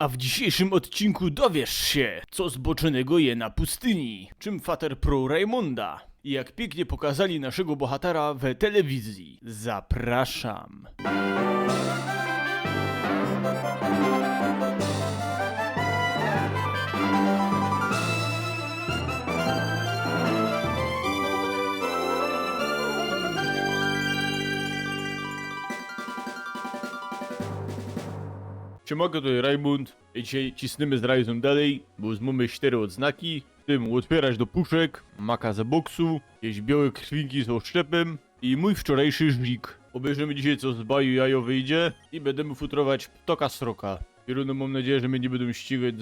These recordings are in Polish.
A w dzisiejszym odcinku dowiesz się, co zboczonego je na pustyni, czym fater pro Raymonda i jak pięknie pokazali naszego bohatera w telewizji. Zapraszam. Siemaka, tutaj Raymond i dzisiaj cisnymy z Rajzą dalej, bo mamy 4 odznaki, w tym otwierać do puszek, maka za boksu, jakieś białe krwinki z oszczepem i mój wczorajszy żig. Obejrzymy dzisiaj, co z baju jajo wyjdzie i będziemy futrować ptoka sroka. Pieruno, mam nadzieję, że mnie nie będą ścigać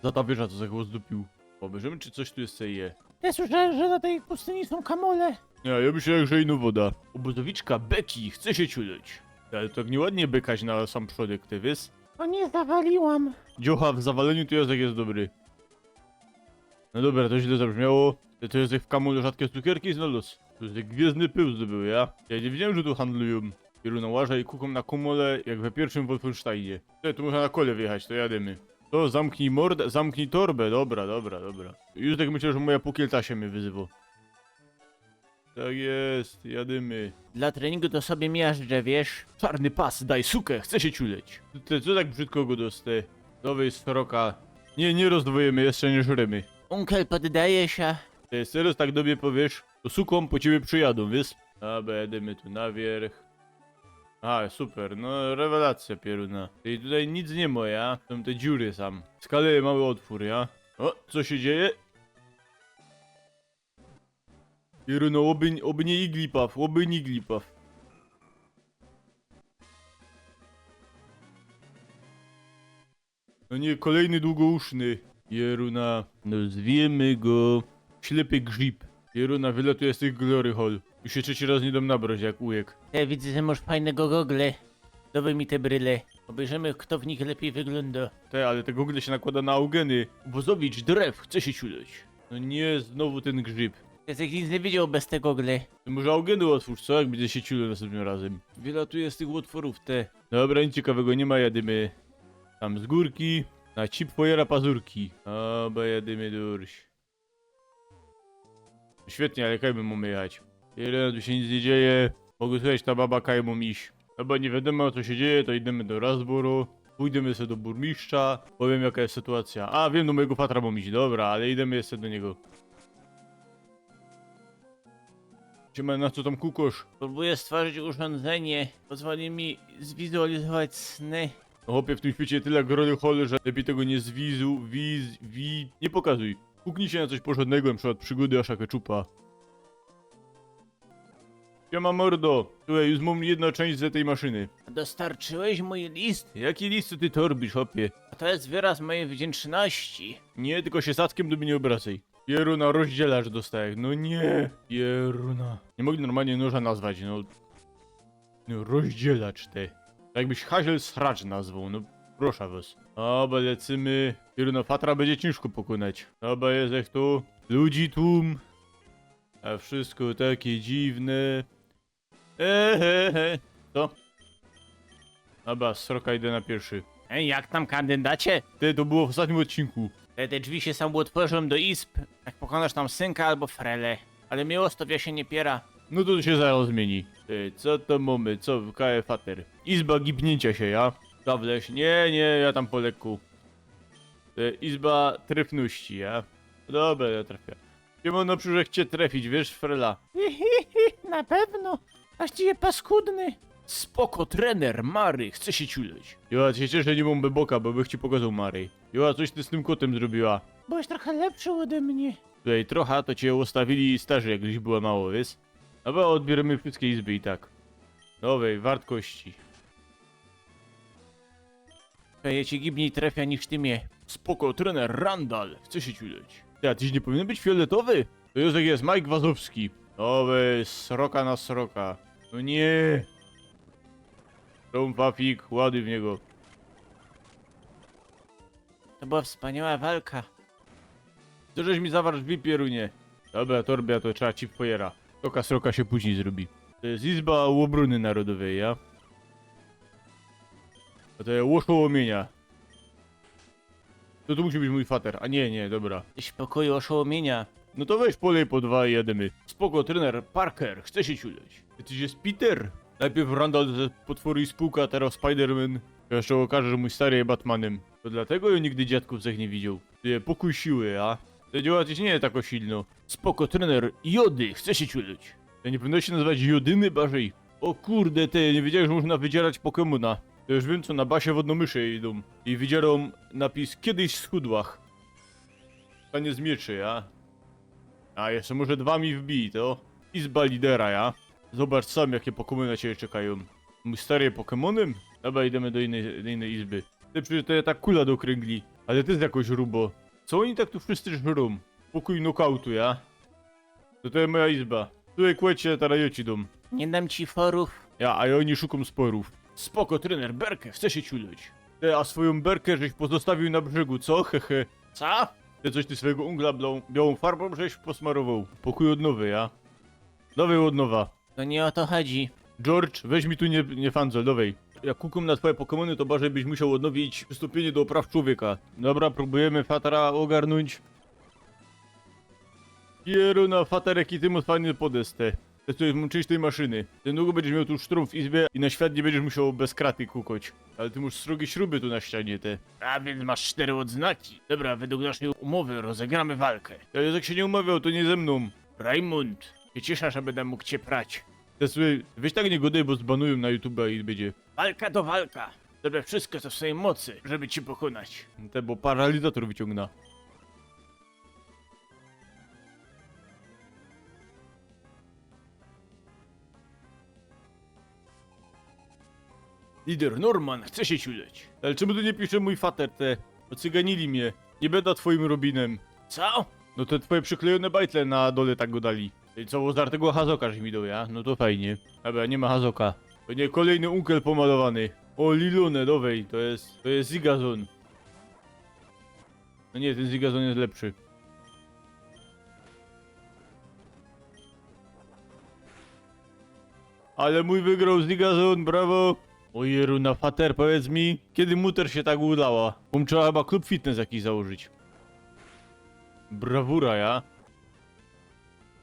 za ta wieża, co za go zdupił. Obejrzymy, czy coś tu jest co je. Ja słyszałem, że na tej pustyni są kamole. Ja myślę, że ino woda. Obozowiczka Beki chce się ciuleć. Ale tak nieładnie bekać na sam przodek, ty wiesz? O nie, zawaliłam. Dziocha w zawaleniu to Józek jest dobry. No dobra, to źle zabrzmiało. To Józek w kamulu rzadkie cukierki znalazł. To jest gwiezdny pył zdobył, ja? Ja nie wiedziałem, że tu handlują. Wielu nałaża i kuką na kumole, jak we pierwszym Wolfensteinie. Tu można na kole wjechać, to jademy. To zamknij mordę, zamknij torbę. Dobra. Józek myślał, że moja pukielta się mnie wyzywa. Tak jest, jadymy. Dla treningu to sobie miażdżę, wiesz? Czarny pas, daj sukę, chcę się ciuleć. Co tak brzydko go dostę? Nowej sroka. Nie rozdwojemy, jeszcze nie żremy. Unkel poddaje się. Ty serio tak do mnie powiesz? To suką po ciebie przyjadą, wiesz? Dobra, jedziemy tu na wierzch. A, super, no rewelacja pieruna. I tutaj nic nie ma, ja? Są te dziury sam. Skaleję mały otwór, ja? O, co się dzieje? Pieruno, oby nie iglipaw, oby nie iglipaw. No nie, kolejny długouszny. Jeruna, nazwiemy go ślepy grzyb. Jeruna, wylatuje z tych glory hall. Już się trzeci raz nie dam nabrać jak ujek. Ja widzę, że masz fajnego gogle. Dawaj mi te bryle. Obejrzymy, kto w nich lepiej wygląda. Ale te gogle się nakłada na augeny. Obozowicz, drew, chce się ciuleć. No nie, znowu ten grzyb. Jacek nic nie wiedział bez te gogle. To może augeny otwórz, co? Jak będzie się ciulał następnym razem. Wylatuje z tych otworów te. Dobra, nic ciekawego nie ma, jadymy. Tam z górki. Na cipfojera pazurki. Oba jadymy durś. Świetnie, ale kajmy mamy jechać. Ile tu się nic nie dzieje. Mogę słuchać, ta baba kajmą iść. Chyba nie wiadomo co się dzieje, to idziemy do Razboru. Pójdziemy sobie do burmistrza. Powiem jaka jest sytuacja. A, wiem, do mojego patra mam iść. Dobra, ale idziemy jeszcze do niego. Siema, na co tam kukosz? Próbuję stworzyć urządzenie. Pozwoli mi zwizualizować sny. No chłopie, w tym świecie tyle grody hole, że lepiej tego nie nie pokazuj. Kuknij się na coś porządnego, na przykład przygody Asza Keczupa. Siema mordo, słuchaj, już mam jedna część z tej maszyny. Dostarczyłeś mój list? Jaki list co ty torbisz, hopie? A to jest wyraz mojej wdzięczności. Nie, tylko się satkiem do mnie nie obracaj. Pieruna, rozdzielacz dostajesz, no nie. Pieruna. Nie mogli normalnie noża nazwać, no. No rozdzielacz te. Tak jakbyś Hazel Sracz nazwał, no proszę was. Dobra, lecimy. Pieruna, fatra będzie ciężko pokonać. Dobra, jest jak tu. Ludzi tłum. A wszystko takie dziwne. Co? Dobra, sroka idę na pierwszy. Ej, jak tam kandydacie? To było w ostatnim odcinku. Te drzwi się sam otworzą do izb, jak pokonasz tam synka albo frele. Ale miłostowia się nie piera. No to się zaraz zmieni. Co to mamy? Co w fater? Izba gibnięcia się, ja? Dawleś. Nie, ja tam po lekku. Izba trefności, ja? Dobra, ja trafię. Nie można przyrzek cię trafić, wiesz, frela. Na pewno. Właściwie paskudny. Spoko, trener, Mary, chce się ciuleć. Ja się cieszę, że nie mam beboka, bo bych ci pokazał Mary. Ja, coś ty z tym kotem zrobiła. Byłeś trochę lepszy ode mnie. Tutaj trochę to cię ustawili starzy, jak gdzieś było mało, wiesz? Dobra, odbieramy wszystkie izby i tak. Nowej, wartości. Ja ci gibniej trafia niż ty mnie. Spoko, trener Randall, chce się ciuleć. Ja, tyś nie powinien być fioletowy? To Józek jest Mike Wazowski. Nowy, sroka na sroka. No nie. Tom Pafik, łady w niego. To była wspaniała walka. Co żeś mi zawarł drzwi, pierunie? Dobra, torbia to trzeba ci pojera. Toka sroka się później zrobi. To jest Izba Obrony Narodowej, ja? A to jest łoszołomienia. To musi być mój fater. A nie, dobra. Jesteś w pokoju oszołomienia. No to weź polej po 2 i jedziemy. Spoko, trener Parker, chce się ciuleć. Ty jest Peter? Najpierw Randall ze potwory i spółka, a teraz Spider-Man. Ja jeszcze okaże, że mój stary jest Batmanem. To dlatego ja nigdy dziadków cech nie widział. Ty, pokój siły, a? To działać nie jest tak silno. Spoko, trener Jody, chce się ciuleć. To nie powinno się nazywać Jodyny Barzej. O kurde, ty, nie wiedziałem, że można wydzierać Pokemona. To już wiem, co na basie wodnomysze idą. I wydzierą napis kiedyś schudłach. To nie z mieczy, ja? A jeszcze może 2 mi wbij, to? Izba lidera, ja? Zobacz sam, jakie Pokemony na ciebie czekają. Mój stary Pokemonem? Dobra, idziemy do innej izby. Ty przecież to jest tak kula do kręgli. Ale ty jest jakoś rubo. Co oni tak tu wszyscy żrą? Pokój knockoutu, ja? To jest moja izba. Tutaj kłecie tarajoci dom. Nie dam ci forów. Ja, a oni szuką sporów. Spoko, trener, berkę, chce się ciuleć. Ty, a swoją berkę żeś pozostawił na brzegu, co? Hehe. Co? Ty swojego ungla białą farbą żeś posmarował. Pokój od nowy, ja? Dawaj od nowa. To nie o to chodzi. George, weź mi tu nie fandzol, dawaj. Jak kukum na twoje Pokemony, to bardziej byś musiał odnowić przystąpienie do praw człowieka. Dobra, próbujemy Fatara ogarnąć. Pieruna, Fatar, jaki ty masz fajny podestę. To jest mączyć tej maszyny. Ty długo będziesz miał tu sztrum w izbie i na świat nie będziesz musiał bez kraty kukać. Ale ty masz srogie śruby tu na ścianie, te. A więc masz 4 odznaki. Dobra, według naszej umowy rozegramy walkę. Ale jak się nie umawiał, to nie ze mną. Raymond, się cieszę, że będę mógł cię prać. Te słuchaj, weź tak nie godaj, bo zbanują na YouTube i będzie. Walka to walka. Zrobię wszystko, co w swojej mocy, żeby cię pokonać. Te, bo paralizator wyciągna. Lider Norman chce się ciuleć. Ale czemu tu nie pisze mój fater, te? Ocyganili mnie. Nie będę twoim Robinem. Co? No te twoje przyklejone bajtle na dole tak go dali. I co, z tego Hazoka że mi dał, ja? No to fajnie. Dobra, nie ma Hazoka. To nie kolejny unkel pomalowany. O, Lilune, dowej, to jest Zigazon. No nie, ten Zigazon jest lepszy. Ale mój wygrał Zigazon, brawo! Ojeru, na fater, powiedz mi, kiedy muter się tak udała? Bo trzeba chyba klub fitness jakiś założyć. Brawura, ja?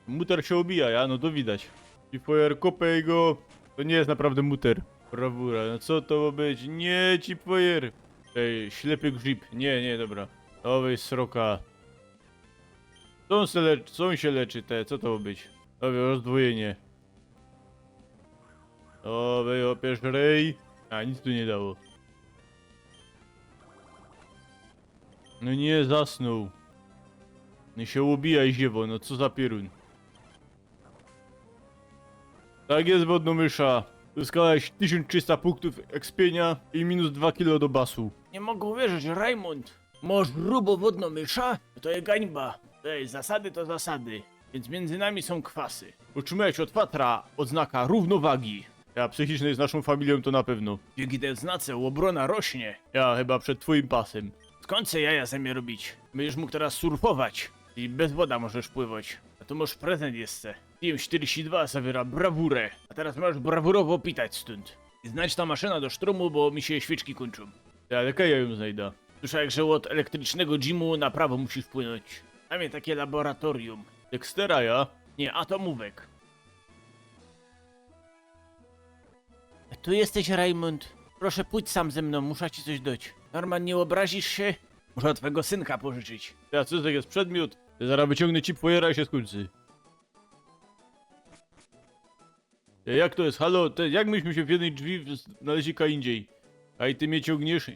Muter się obija, ja? No to widać. I foyer, kopej go. To nie jest naprawdę muter. Brawura, no co to ma być? Nie, ci foyer. Ej, ślepy grzyb. Nie, dobra. Owej sroka. Co on się leczy, te? Co to ma być? Dobra, rozdwojenie. Owej, opierz rej. A, nic tu nie dało. No nie, zasnął. No się ubijaj, ziewo, no co za pierun. Tak jest, wodnomysza. Uzyskałeś 1300 punktów ekspienia i minus 2 kg do basu. Nie mogę uwierzyć, Raymond. Masz grubo wodnomysza? To jest gańba. Ej, zasady to zasady. Więc między nami są kwasy. Otrzymałeś od Fatra odznaka równowagi. Ja psychicznej z naszą familią to na pewno. Dzięki tej odznace obrona rośnie. Ja chyba przed twoim pasem. Skąd se jaja zamiast robić? Będziesz mógł teraz surfować. I bez woda możesz pływać. A tu masz prezent jeszcze. Team 42 zawiera brawurę. A teraz możesz brawurowo pitać stąd. I znajdź ta maszyna do sztrumu, bo mi się świeczki kończą. Ja, ale kaj ja ją znajdę. Słyszałem, że od elektrycznego gymu na prawo musisz płynąć. Tam jest takie laboratorium. Dextera, ja? Nie, atomówek. Tu jesteś, Raymond. Proszę pójdź sam ze mną, muszę ci coś dać. Norman, nie obrazisz się? Muszę od twojego synka pożyczyć. Ja, co to jest przedmiot? Ja zaraz wyciągnę chip foyera i się skończy. Jak to jest? Halo, jak myśmy się w jednej drzwi znaleźli indziej? A i ty mnie ciągniesz?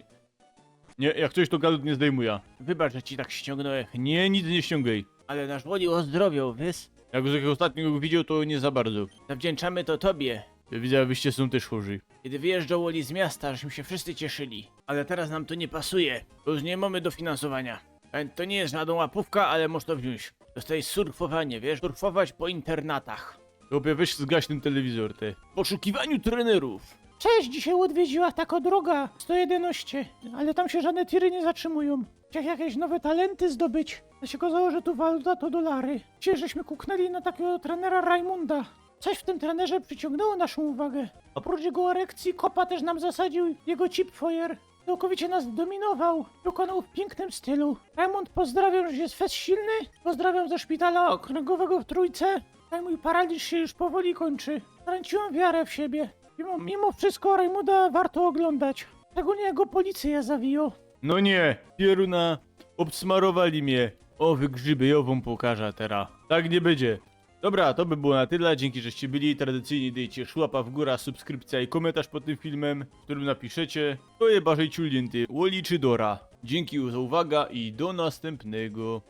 Nie, jak coś to galut nie zdejmuję. Wybacz, że ci tak ściągnąłem. Nie, nic nie ściągaj. Ale nasz Woli ozdrowiał, wiesz? Jak z jakiego ostatniego widział, to nie za bardzo. Zawdzięczamy to tobie. Ja widzę, wyście są też chorzy. Kiedy wyjeżdżał Woli z miasta, żeśmy się wszyscy cieszyli. Ale teraz nam to nie pasuje, bo już nie mamy dofinansowania. To nie jest żadna łapówka, ale możesz to wziąć. Dostajesz surfowanie, wiesz? Surfować po internatach. Chłopie, weź zgaś ten telewizor, te. W poszukiwaniu trenerów. Cześć, dzisiaj odwiedziła taka droga 111, ale tam się żadne tiry nie zatrzymują. Chciał jakieś nowe talenty zdobyć. Ja się okazało, że tu waluta to dolary. Dzisiaj żeśmy kuknęli na takiego trenera Raimunda. Coś w tym trenerze przyciągnęło naszą uwagę. Oprócz jego erekcji, kopa też nam zasadził jego chip foyer. całkowicie nas dominował. Wykonał w pięknym stylu. Raymond, pozdrawiam, że jest fest silny. Pozdrawiam ze szpitala okręgowego w Trójce. A mój paraliż się już powoli kończy. Straciłem wiarę w siebie. Mimo wszystko Raymonda warto oglądać. Szczególnie jak go policja zawiją. No nie, pieruna, obsmarowali mnie. O, wy grzyby, ja wam pokażę teraz. Tak nie będzie. Dobra, to by było na tyle. Dzięki, żeście byli. Tradycyjnie dajcie łapa w górę, subskrypcja i komentarz pod tym filmem, w którym napiszecie, kto je bardziej ciulnięty, Woli czy Dora. Dzięki za uwagę i do następnego.